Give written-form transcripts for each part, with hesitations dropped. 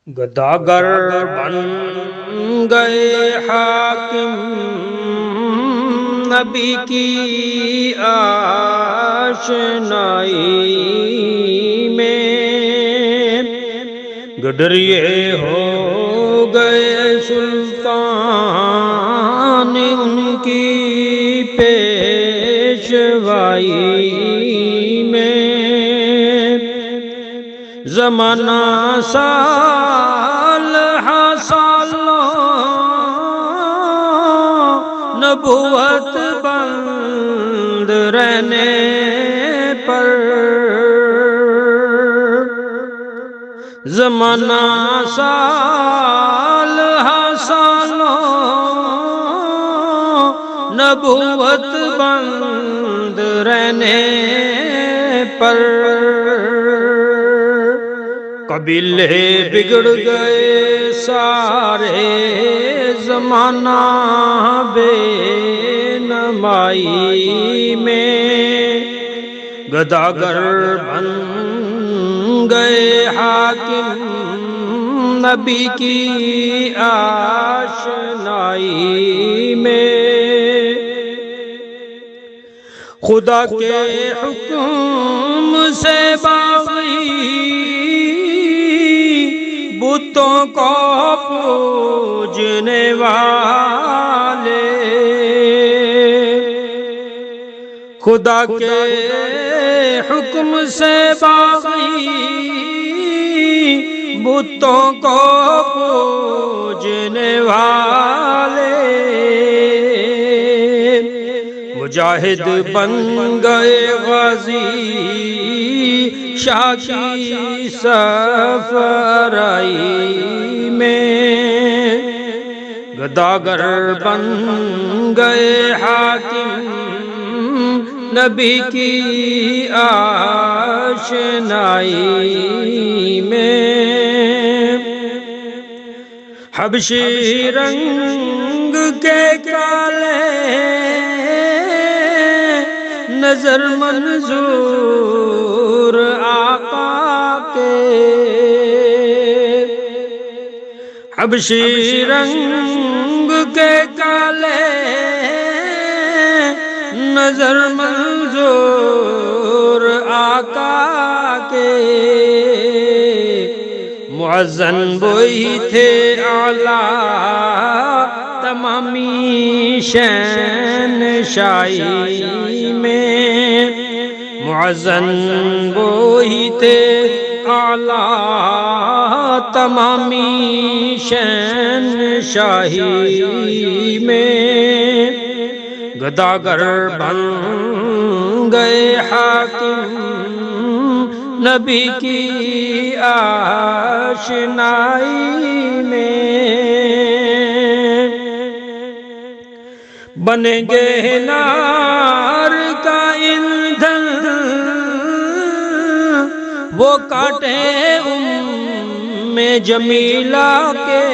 گداگر بن گئے حاکم نبی کی آشنائی میں، گڈریے ہو گئے سلطان ان کی پیشوائی میں، زمانہ سال سالوں نبوت بند رہنے پر، زمانہ سال سالوں نبوت بند رہنے پر، قبیلے بگڑ گئے سارے زمانہ بے نمائی میں، گداگر بن گئے حاکم نبی کی آشنائی میں، خدا کے حکم سے باغی بتوں کو پوجنے والے، خدا کے حکم سے باغی بتوں کو پوجنے والے، مجاہد بن گئے غازی شاہ کی سفرائی میں، گداگر بن گئے حاکم نبی کی آشنائی میں، حبشی رنگ کے کالے نظر منظور آقا کے، حبشی رنگ کے کالے نظر منظور آقا کے، مؤذن وہی تھے اعلیٰ تمامی شہنشائی میں، مؤذن وہی تھے اعلیٰ تمامی شہنشاہی میں، گداگر بن گئے حاکم نبی کی آشنائی میں، بنیں گے نار کا ایندھن وہ کاٹے جمیلہ کے،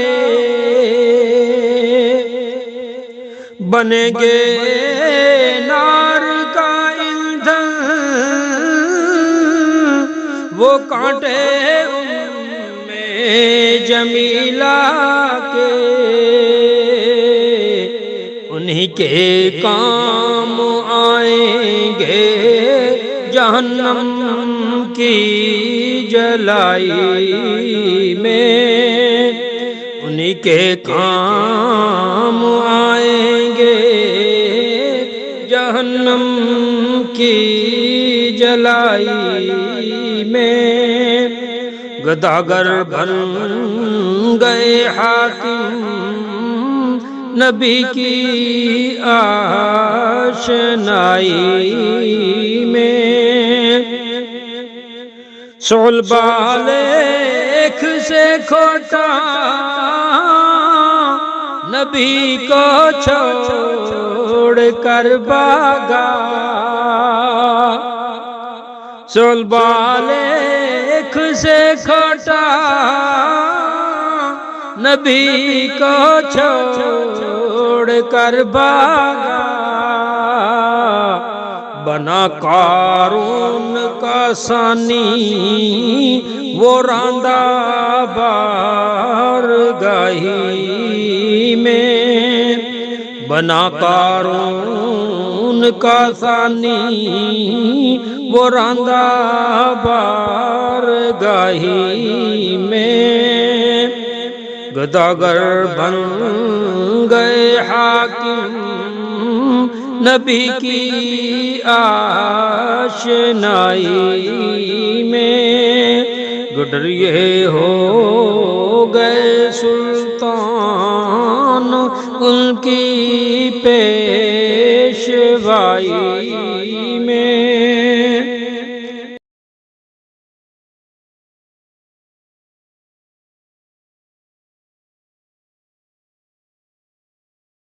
بنیں گے نار کا ایندھن وہ کانٹے جمیلہ کے، انہی کے کام آئیں گے جہنم کی جلائی میں، انہی کے کام آئیں گے جہنم کی جلائی میں، گداگر بن گئے حاکم نبی کی آشنائی میں، صلبالیک سے کھوٹا نبی کو چھوڑ کر بھاگا، صلبالیک سے کھوٹا نبی کو چھوڑ کر بھاگا، بنا قارون کا ثانی وہ راندہ بارگاہی میں، بنا قارون کا ثانی وہ راندہ بارگاہی میں، گداگر بن گئے حاکم نبی کی آشنائی میں، گڈریے ہو گئے سلطان ان کی پیشوائی